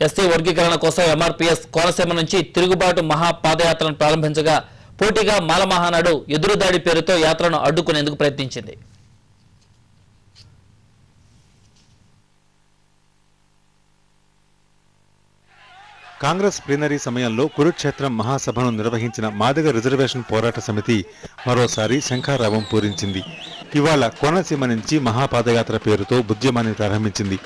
SC వర్గీకరణ కోసం MRPS Konaseema నుంచి తిరుగుబాటు మహా పాదయాత్రను ప్రారంభించగా పోటీగా మాల మహానాడు ఎదురుదాడి పేరుతో యాత్రను అడ్డుకునేందుకు ప్రయత్నించింది. కాంగ్రెస్ ప్లీనరీ సమయంలో కురుక్షేత్రం మహాసభను నిర్వహించిన మాదిగ రిజర్వేషన్ పోరాట సమితి మరోసారి శంఖారావం పూరించింది. ఇవాళ కోనసీమ నుంచి మహాపాదయాత్ర పేరుతో ఉద్యమాన్ని ప్రారంభించింది.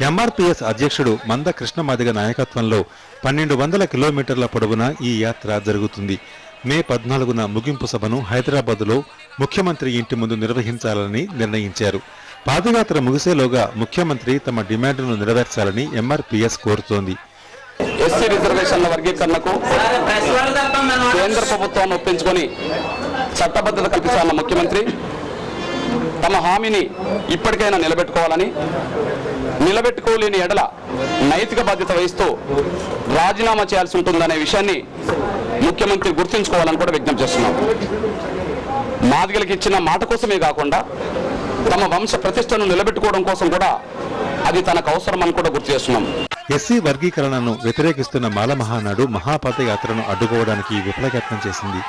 ఎంఆర్పీఎస్ అధ్యక్షుడు మంద కృష్ణమాదిగ నాయకత్వంలో 1200 కిలోమీటర్ల పొడవున ఈ యాత్ర జరుగుతుంది. మే 14న ముగింపు సభను హైదరాబాద్లో ముఖ్యమంత్రి ఇంటి ముందు నిర్వహించాలని నిర్ణయించారు. పాదయాత్ర ముగిసేలోగా ముఖ్యమంత్రి తమ డిమాండ్ను నెరవేర్చాలని ఎంఆర్పీఎస్ కోరుతోంది. ఎస్సీ రిజర్వేషన్ల వర్గీకరణకు కేంద్ర ప్రభుత్వాన్ని ఒప్పించుకొని చట్టబద్ధత కల్పించాలన్న ముఖ్యమంత్రి తమ హామీని ఇప్పటికైనా నిలబెట్టుకోవాలని, నిలబెట్టుకోలేని ఎడల నైతిక బాధ్యత వహిస్తూ రాజీనామా చేయాల్సి ఉంటుందనే విషయాన్ని ముఖ్యమంత్రి గుర్తుంచుకోవాలని కూడా విజ్ఞప్తి చేస్తున్నాం. మాదిగలకు ఇచ్చిన మాట కోసమే కాకుండా తమ వంశ ప్రతిష్టను నిలబెట్టుకోవడం కోసం కూడా అది తనకు అవసరమని కూడా గుర్తు చేస్తున్నాం. ఎస్సీ వర్గీకరణను వ్యతిరేకిస్తున్న మాల మహానాడు మహాపాదయాత్రను అడ్డుకోవడానికి విఫలయత్నం చేసింది.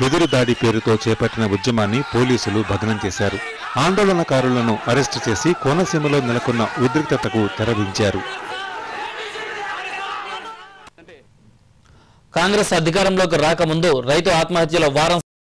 ఎదురు దాడి పేరుతో చేపట్టిన ఉద్యమాన్ని పోలీసులు భగ్నం చేశారు. ఆందోళనకారులను అరెస్టు చేసి కోనసీమలో నెలకొన్న ఉద్రిక్తతకు తెరదించారు. కాంగ్రెస్ అధికారంలోకి రాకముందు రైతు ఆత్మహత్యల వారం